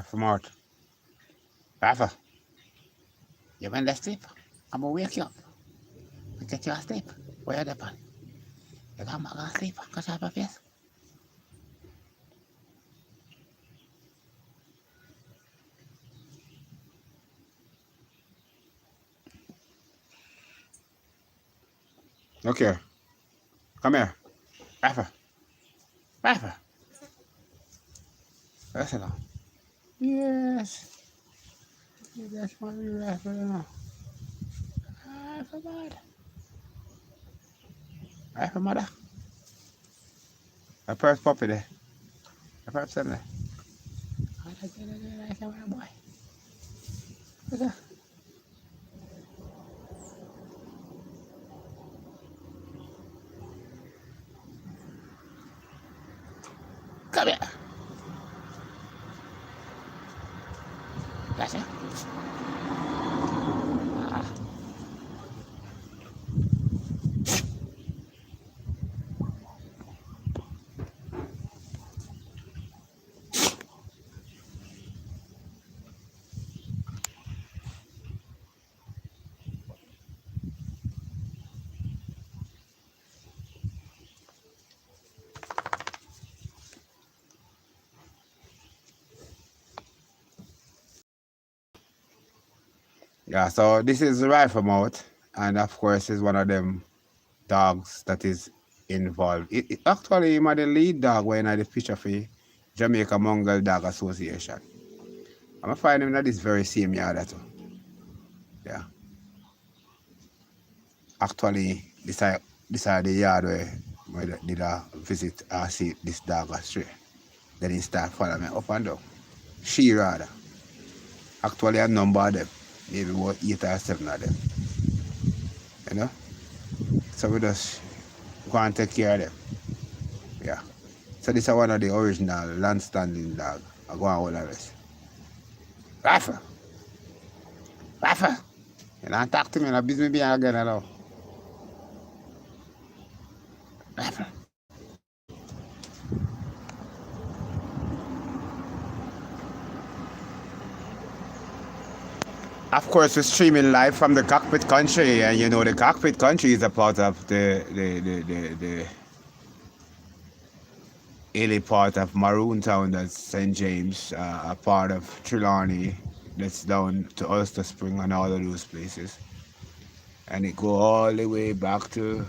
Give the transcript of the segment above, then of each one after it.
From out. Rafa, you went to sleep. I'm gonna wake you up and get you asleep. Where you at? You come back and sleep because you have a face. Look here. Come here. Rafa. Rafa. Listen now. Yes. That's my Rafa now. Rafa, bad. Rafa, mother. A first puppy there. A first son there. Boy. Look at Come here. That's it. Yeah, so this is the rifle mouth, and of course is one of them dogs that is involved. It actually him are the lead dog when I the picture for Jamaica Mongol Dog Association. I'm gonna find him in this very same yard too. Yeah. Actually this are the yard where I did a visit see this dog astray. Then he start following me up and down. She rather. Actually a number of them. Maybe about 8 or 7 of them. You know? So we just go and take care of them. Yeah. So this is one of the original land standing dog. I go and hold the rest. Rafa! Rafa! You don't talk to me, you busy me being again now. Rafa! Of course, we're streaming live from the Cockpit Country, and you know the Cockpit Country is a part of the hilly part of Maroon Town, that's St. James, a part of Trelawney, that's down to Ulster Spring and all of those places. And it go all the way back to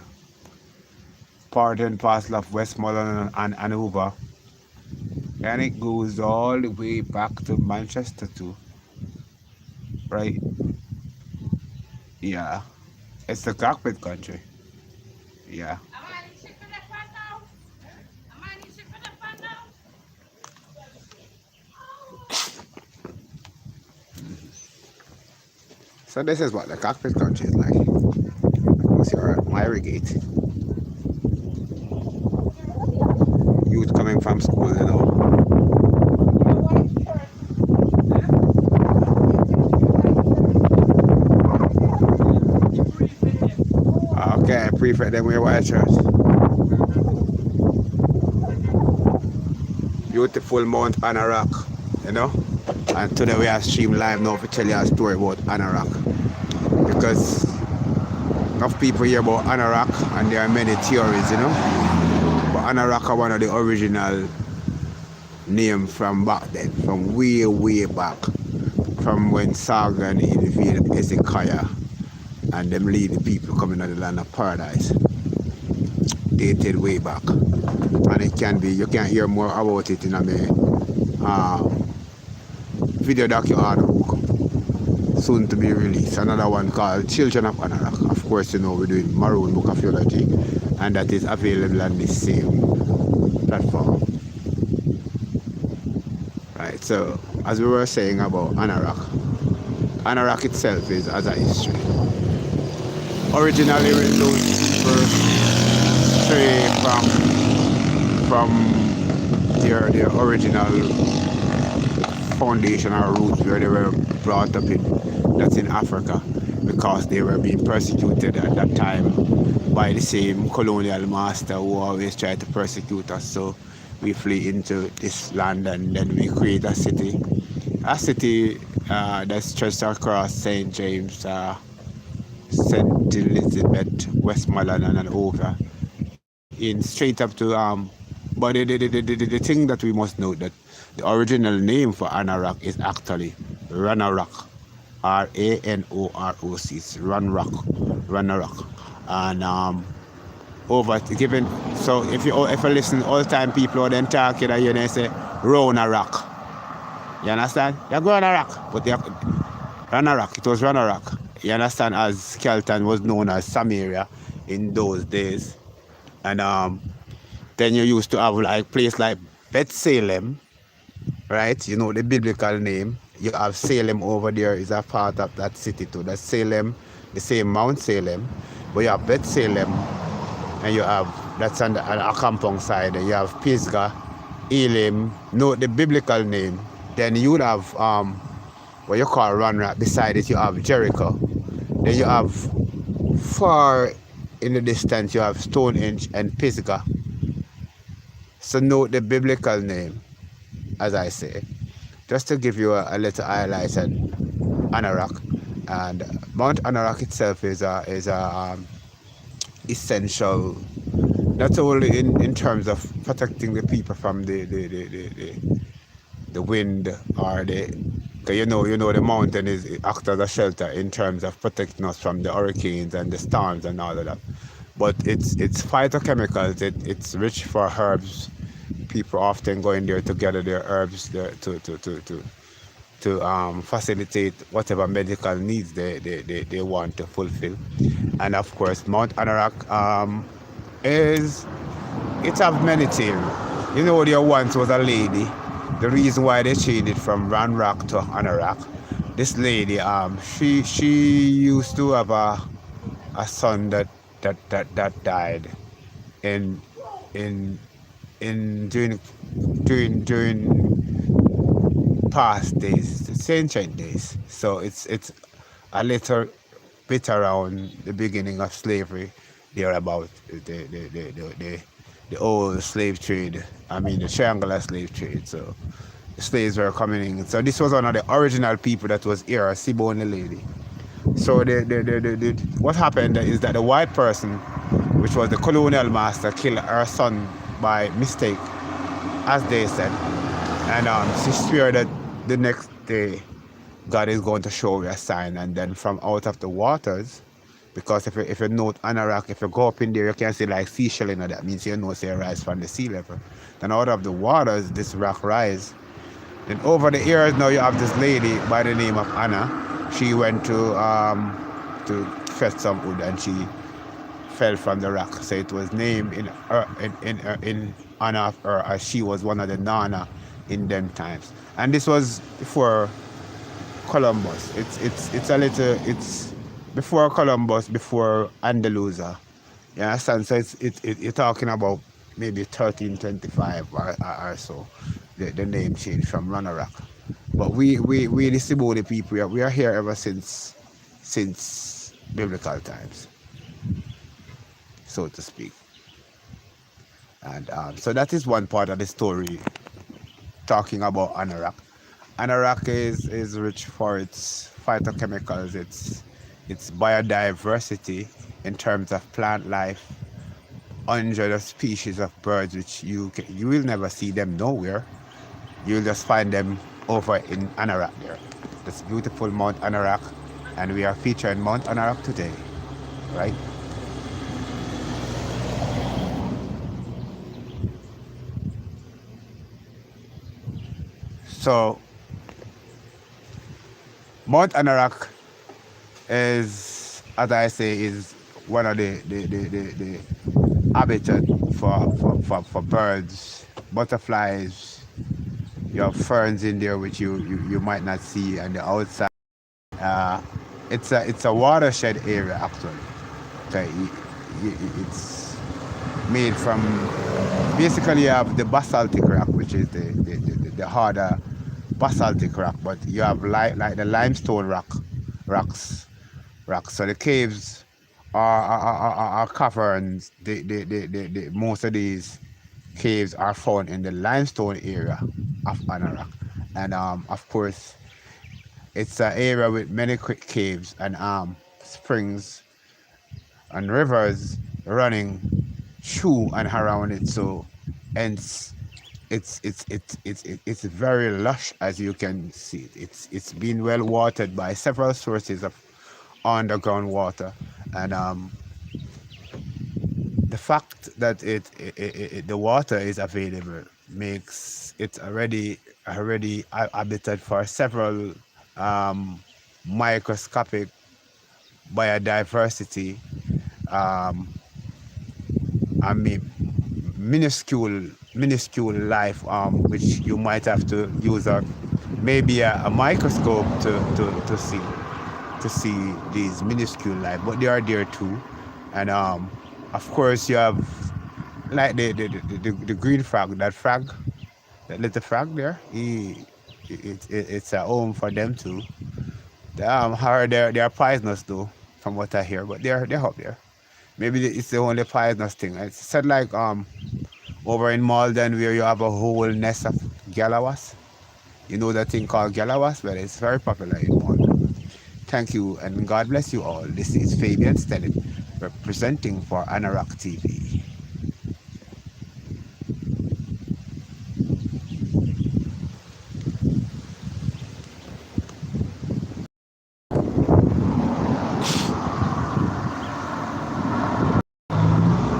part and parcel of Westmoreland and Hanover. And it goes all the way back to Manchester too. Right? Yeah. It's the Cockpit Country. Yeah. So this is what the Cockpit Country is like. What's your irrigate? Youth coming from school, you know. Okay, prefect them with white shirts. Beautiful Mount Anorak, you know. And today we are stream live now to tell you a story about Anorak. Because enough people hear about Anorak and there are many theories, you know. But Anorak are one of the original names from back then, from way back. From when Sargon invaded Hezekiah and them lead the people coming out of the land of paradise. Dated way back. And it can be, you can hear more about it in a video documentary book soon to be released. Another one called Children of Anorak. Of course, you know we're doing Maroon Book of Theology, and that is available on the same platform. Right, so as we were saying about Anorak itself is as a history. Originally when those people stray from their original foundation or roots where they were brought up in, that's in Africa, because they were being persecuted at that time by the same colonial master who always tried to persecute us. So we flee into this land and then we create a city a city that's stretched across St. James, St. Elizabeth, Westmoreland, and over in straight up to but the thing that we must note that the original name for Anorak is actually Ranorock, Ranoroc. It's Ranorock, and over given. So if you listen all time people then talking, you know, say Rona Rock. You understand? You're going a rock, but Ranorock. It was Ranorock. You understand? As Skelton was known as Samaria in those days, and then you used to have like place like Beth Salem, right? You know the biblical name. You have Salem over there is a part of that city too. That's Salem, the same Mount Salem, but you have Beth Salem, and you have that's on a compound side. And you have Pisgah, Elim. No, the biblical name. Then you would have what you call Ranrat. Beside it, you have Jericho. Then you have far in the distance, you have Stonehenge and Pisgah. So note the biblical name, as I say, just to give you a little highlight on Anorak. And Mount Anorak itself is a essential, not only in terms of protecting the people from the wind or the, cause you know the mountain is acts as a shelter in terms of protecting us from the hurricanes and the storms and all of that. But it's phytochemicals. It's rich for herbs. People often go in there to gather their herbs there to facilitate whatever medical needs they want to fulfill. And of course, Mount Anorak is it have many things. You know, there once was a lady. The reason why they changed it from Ranrock to Anorak, this lady, she used to have a son that died in in during past days, it's ancient days. So it's a little bit around the beginning of slavery, there about the old slave trade. I mean the triangular slave trade. So the slaves were coming in. So this was one of the original people that was here, a Siboney lady. So what happened is that the white person, which was the colonial master, killed her son by mistake, as they said. And she swear that the next day God is going to show you a sign, and then from out of the waters, because if you note Anorak, if you go up in there, you can see like seashell, you know, that means you know say rise from the sea level. Then out of the waters, this rock rise. Then over the years now you have this lady by the name of Anna. She went to fetch some wood and she fell from the rock. So it was named in honor of her, as she was one of the Nana in them times. And this was before Columbus. It's before Columbus, before Andalusia. You understand? So you're talking about maybe 1325 or so. The name changed from Ranorock. But we the Siboney people, we are here ever since biblical times, so to speak. And so that is one part of the story talking about Anorak. Anorak is rich for its phytochemicals, its biodiversity in terms of plant life, hundreds of species of birds which you will never see them nowhere. You'll just find them over in Anorak there. This beautiful Mount Anorak, and we are featuring Mount Anorak today, right? So Mount Anorak is, as I say, is one of the habitat for birds, butterflies. You have ferns in there which you might not see on the outside. Uh, it's a watershed area actually. Okay, it's made from basically you have the basaltic rock, which is the harder basaltic rock, but you have like the limestone rocks. So the caves are caverns. The most of these caves are found in the limestone area of Anorak, and of course It's an area with many caves and springs and rivers running through and around it. So, hence, it's very lush, as you can see. It's been well watered by several sources of underground water, and the fact that the water is available makes it already habitat for several um, microscopic biodiversity. Um, I mean, minuscule life, which you might have to use maybe a microscope to see these minuscule life, but they are there too. And of course you have like the green frog, that little frog there. It's a home for them too. However, they're poisonous though, from what I hear, but they're up there. Maybe it's the only poisonous thing. It's said like over in Malden where you have a whole nest of galawas. You know that thing called galawas? Well, it's very popular in Malden. Thank you and God bless you all. This is Fabian Stelling representing for Anorak TV.